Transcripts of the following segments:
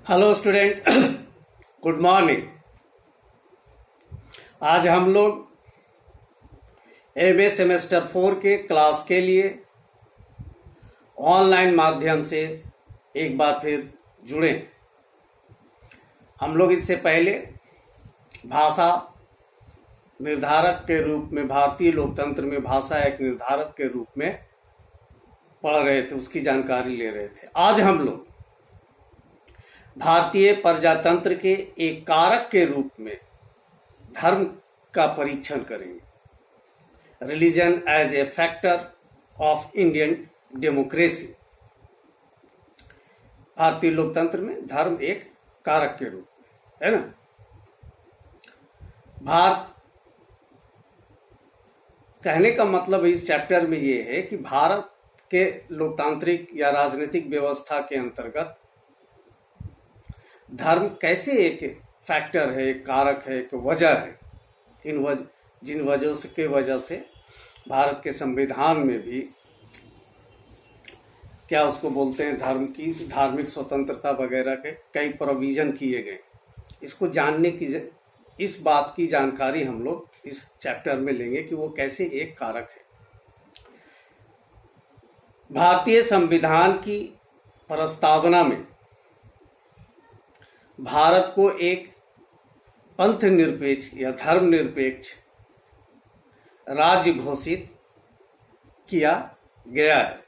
Hello student, good morning. आज हम लोग एमए सेमेस्टर 4 के क्लास के लिए ऑनलाइन माध्यम से एक बार फिर जुड़े। हम लोग इससे पहले भाषा निर्धारक के रूप में, भारतीय लोकतंत्र में भाषा एक निर्धारक के रूप में पढ़ रहे थे, उसकी जानकारी ले रहे थे। आज हम लोग भारतीय प्रजातंत्र के एक कारक के रूप में धर्म का परीक्षण करेंगे। Religion as a factor of Indian democracy. भारतीय लोकतंत्र में धर्म एक कारक के रूप में है ना। भारत कहने का मतलब इस चैप्टर में ये है कि भारत के लोकतांत्रिक या राजनीतिक व्यवस्था के अंतर्गत धर्म कैसे एक फैक्टर है, एक कारक है, एक वजह है। जिन वजह से भारत के संविधान में भी क्या उसको बोलते हैं, धर्म की धार्मिक स्वतंत्रता वगैरह के कई प्रोविजन किए गए। इसको जानने की, इस बात की जानकारी हम लोग इस चैप्टर में लेंगे कि वो कैसे एक कारक है। भारतीय संविधान की प्रस्तावना में भारत को एक पंथ निरपेक्ष या धर्म निरपेक्ष राज्य घोषित किया गया है।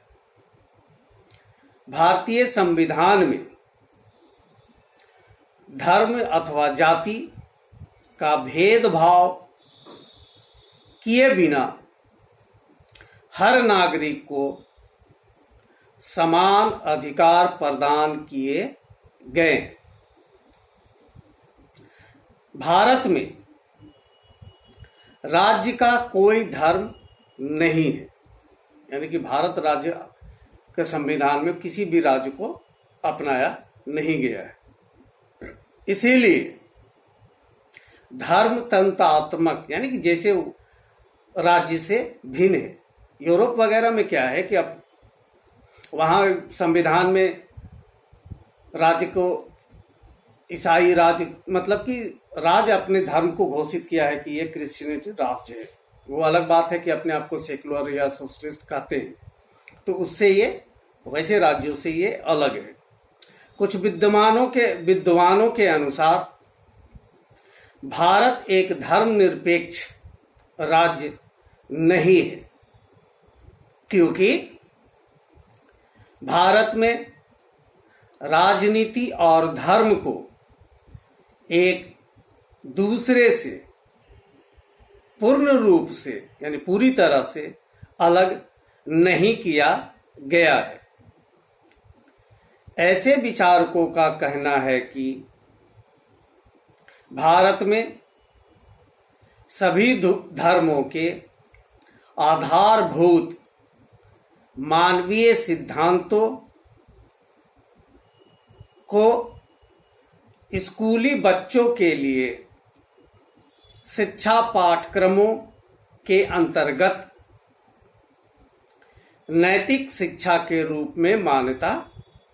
भारतीय संविधान में धर्म अथवा जाति का भेदभाव किए बिना हर नागरिक को समान अधिकार प्रदान किए गए। भारत में राज्य का कोई धर्म नहीं है, यानी कि भारत राज्य के संविधान में किसी भी राज्य को अपनाया नहीं गया है। इसीलिए धर्म तंत्रात्मक, यानी कि जैसे राज्य से भिन्न है। यूरोप वगैरह में क्या है कि अब वहां संविधान में राज्य को ईसाई राज्य, मतलब कि राज्य अपने धर्म को घोषित किया है कि ये क्रिश्चियनिटी राष्ट्र है। वो अलग बात है कि अपने आप को सेकुलर या सोशलिस्ट कहते हैं, तो उससे ये वैसे राज्यों से ये अलग है। कुछ विद्वानों के अनुसार भारत एक धर्मनिरपेक्ष राज्य नहीं है, क्योंकि भारत में राजनीति और धर्म को एक दूसरे से पूर्ण रूप से, यानी पूरी तरह से अलग नहीं किया गया है। ऐसे विचारकों का कहना है कि भारत में सभी धर्मों के आधारभूत मानवीय सिद्धांतों को स्कूली बच्चों के लिए शिक्षा पाठ्यक्रमों के अंतर्गत नैतिक शिक्षा के रूप में मान्यता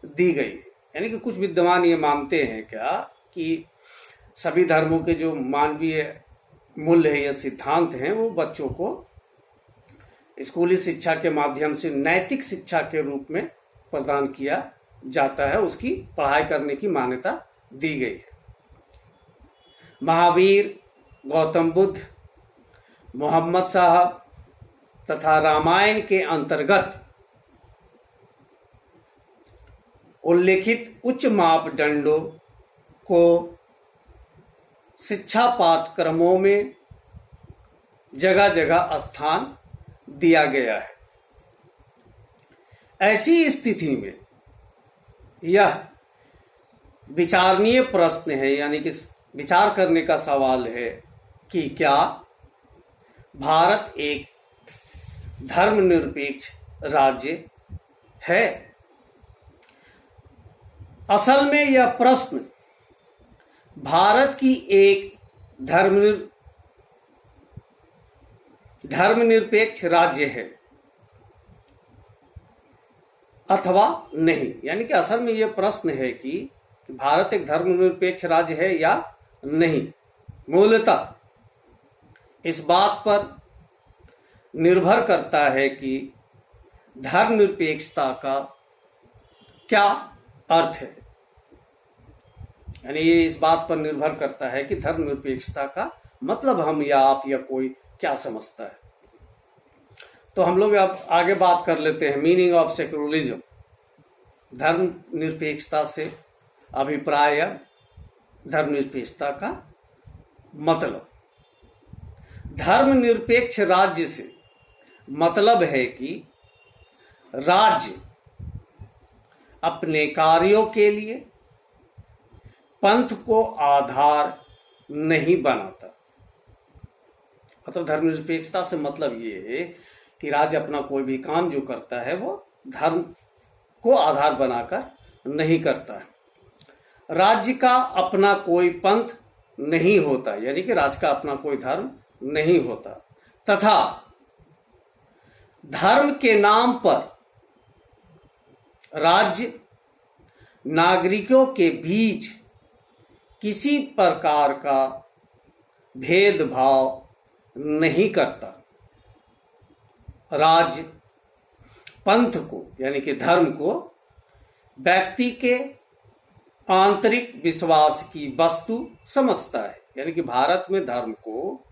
दी गई। यानी कि कुछ विद्वान ये मानते हैं क्या कि सभी धर्मों के जो मानवीय मूल्य है या सिद्धांत हैं, वो बच्चों को स्कूली शिक्षा के माध्यम से नैतिक शिक्षा के रूप में प्रदान किया जाता है, उसकी पढ़ाई करने की मान्यता दी गई है। महावीर, गौतम बुद्ध, मोहम्मद साहब तथा रामायण के अंतर्गत उल्लेखित उच्च मापदंडों को शिक्षा पाठ्यक्रमों में जगह जगह स्थान दिया गया है। ऐसी स्थिति में यह विचारणीय प्रश्न है, यानी कि विचार करने का सवाल है कि क्या भारत एक धर्मनिरपेक्ष राज्य है। असल में यह प्रश्न भारत की एक धर्मनिरपेक्ष राज्य है अथवा नहीं। यानी कि असल में यह प्रश्न है कि कि भारत एक धर्मनिरपेक्ष राज्य है या नहीं। मूलतः इस बात पर निर्भर करता है कि धर्मनिरपेक्षता का क्या अर्थ है। यानी ये इस बात पर निर्भर करता है कि धर्मनिरपेक्षता का मतलब हम या आप या कोई क्या समझता है। तो हम लोग अब आगे बात कर लेते हैं मीनिंग ऑफ सेक्युलरिज्म। धर्मनिरपेक्षता से अभिप्राय या धर्मनिरपेक्षता का मतलब। धर्मनिरपेक्ष राज्य से मतलब है कि राज्य अपने कार्यों के लिए पंथ को आधार नहीं बनाता। मतलब धर्मनिरपेक्षता से मतलब ये है कि राज्य अपना कोई भी काम जो करता है वो धर्म को आधार बनाकर नहीं करता है। राज्य का अपना कोई पंथ नहीं होता, यानी कि राज्य का अपना कोई धर्म नहीं होता, तथा धर्म के नाम पर राज्य नागरिकों के बीच किसी प्रकार का भेदभाव नहीं करता। राज्य पंथ को यानी कि धर्म को व्यक्ति के आंतरिक विश्वास की वस्तु समझता है। यानी कि भारत में धर्म को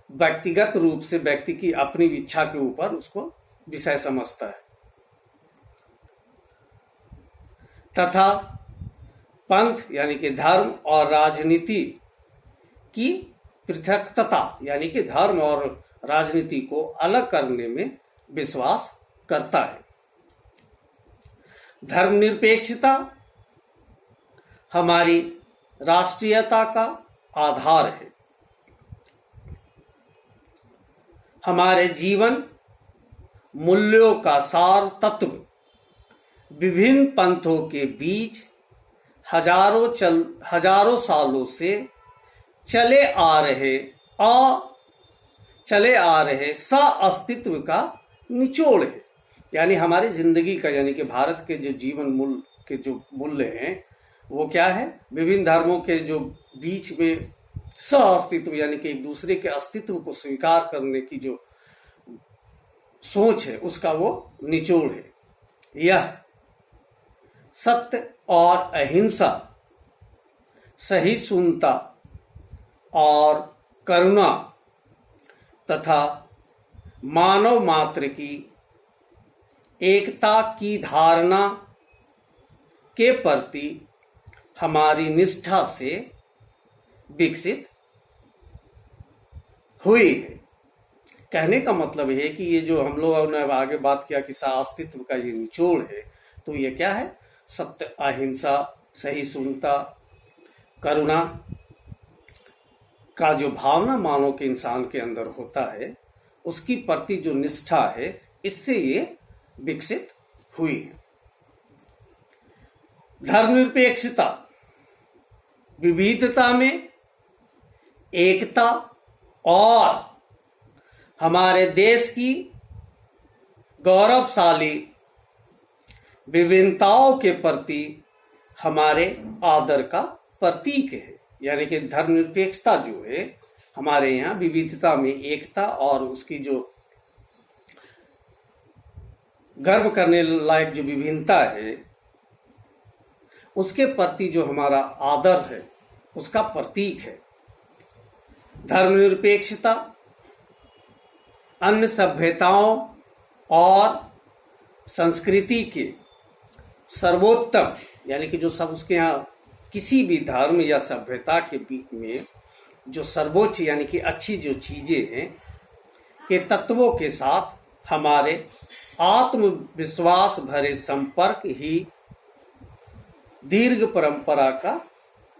व्यक्तिगत रूप से व्यक्ति की अपनी इच्छा के ऊपर उसको विषय समझता है, तथा पंथ यानी कि धर्म और राजनीति की पृथकता यानी कि धर्म और राजनीति को अलग करने में विश्वास करता है। धर्मनिरपेक्षता हमारी राष्ट्रीयता का आधार है। हमारे जीवन मूल्यों का सार तत्व विभिन्न पंथों के बीच हजारों सालों से चले आ रहे सअस्तित्व का निचोड़ है। यानी हमारी जिंदगी का यानी कि भारत के जो जीवन मूल्य के जो मूल्य हैं वो क्या है, विभिन्न धर्मों के जो बीच में सअस्तित्व यानी कि एक दूसरे के अस्तित्व को स्वीकार करने की जो सोच है उसका वो निचोड़ है। यह सत्य और अहिंसा, सहिष्णुता और करुणा तथा मानव मात्र की एकता की धारणा के प्रति हमारी निष्ठा से विकसित हुई है। कहने का मतलब है कि ये जो हम लोगों ने आगे बात किया कि अस्तित्व का ये निचोड़ है, तो ये क्या है, सत्य, अहिंसा, सहिष्णुता, करुणा का जो भावना मानव के इंसान के अंदर होता है उसकी प्रति जो निष्ठा है इससे ये विकसित हुई है। धर्मनिरपेक्षता विविधता में एकता और हमारे देश की गौरवशाली विभिन्नताओं के प्रति हमारे आदर का प्रतीक है। यानी कि धर्मनिरपेक्षता जो है हमारे यहाँ विविधता में एकता और उसकी जो गर्व करने लायक जो विभिन्नता है उसके प्रति जो हमारा आदर है उसका प्रतीक है। धर्मनिरपेक्षता अन्य सभ्यताओं और संस्कृति के सर्वोत्तम यानी कि जो सब उसके यहाँ किसी भी धर्म या सभ्यता के बीच में जो सर्वोच्च यानी कि अच्छी जो चीजें हैं के तत्वों के साथ हमारे आत्मविश्वास भरे संपर्क ही दीर्घ परंपरा का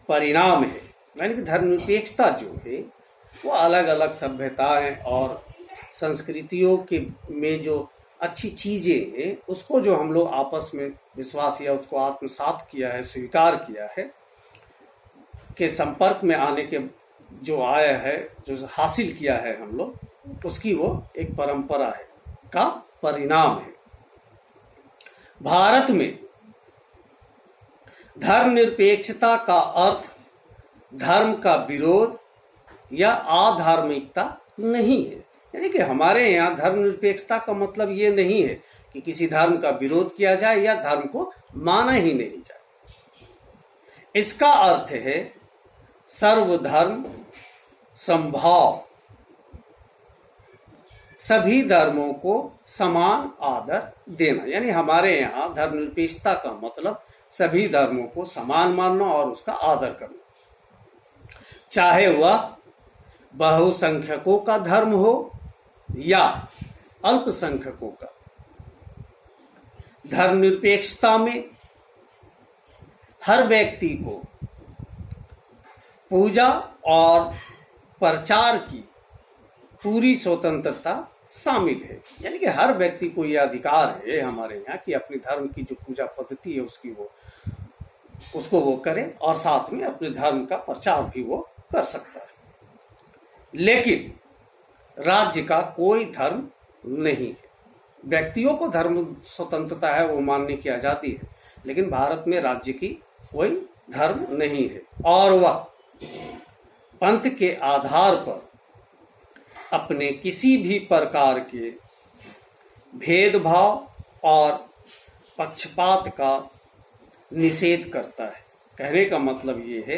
परिणाम है। यानी कि धर्मनिरपेक्षता जो है वो अलग अलग सभ्यताएं और संस्कृतियों के में जो अच्छी चीजें हैं उसको जो हम लोग आपस में विश्वास या उसको आत्मसात किया है, स्वीकार किया है, के संपर्क में आने के जो आया है, जो हासिल किया है हम लोग, उसकी वो एक परंपरा है का परिणाम है। भारत में धर्मनिरपेक्षता का अर्थ धर्म का विरोध या अधार्मिकता नहीं है। यानी कि हमारे यहाँ धर्मनिरपेक्षता का मतलब ये नहीं है कि किसी धर्म का विरोध किया जाए या धर्म को माना ही नहीं जाए। इसका अर्थ है सर्वधर्म समभाव, सभी धर्मों को समान आदर देना। यानी हमारे यहाँ धर्मनिरपेक्षता का मतलब सभी धर्मों को समान मानना और उसका आदर करना, चाहे वह बहुसंख्यकों का धर्म हो या अल्पसंख्यकों का। धर्मनिरपेक्षता में हर व्यक्ति को पूजा और प्रचार की पूरी स्वतंत्रता शामिल है। यानी कि हर व्यक्ति को यह अधिकार है हमारे यहाँ कि अपने धर्म की जो पूजा पद्धति है उसको वो करे और साथ में अपने धर्म का प्रचार भी वो कर सकता है। लेकिन राज्य का कोई धर्म नहीं है। व्यक्तियों को धर्म स्वतंत्रता है, वो मानने की आजादी है, लेकिन भारत में राज्य की कोई धर्म नहीं है और वह पंथ के आधार पर अपने किसी भी प्रकार के भेदभाव और पक्षपात का निषेध करता है। कहने का मतलब ये है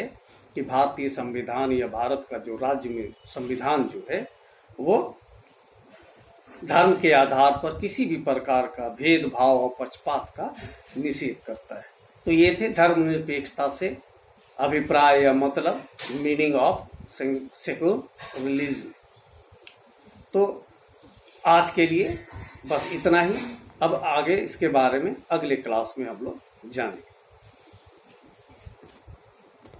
कि भारतीय संविधान या भारत का जो राज्य में संविधान जो है वो धर्म के आधार पर किसी भी प्रकार का भेदभाव और पक्षपात का निषेध करता है। तो ये थे धर्मनिरपेक्षता से अभिप्राय या मतलब मीनिंग ऑफ सेक्युलर रिलीजन। तो आज के लिए बस इतना ही। अब आगे इसके बारे में अगले क्लास में हम लोग जानेंगे।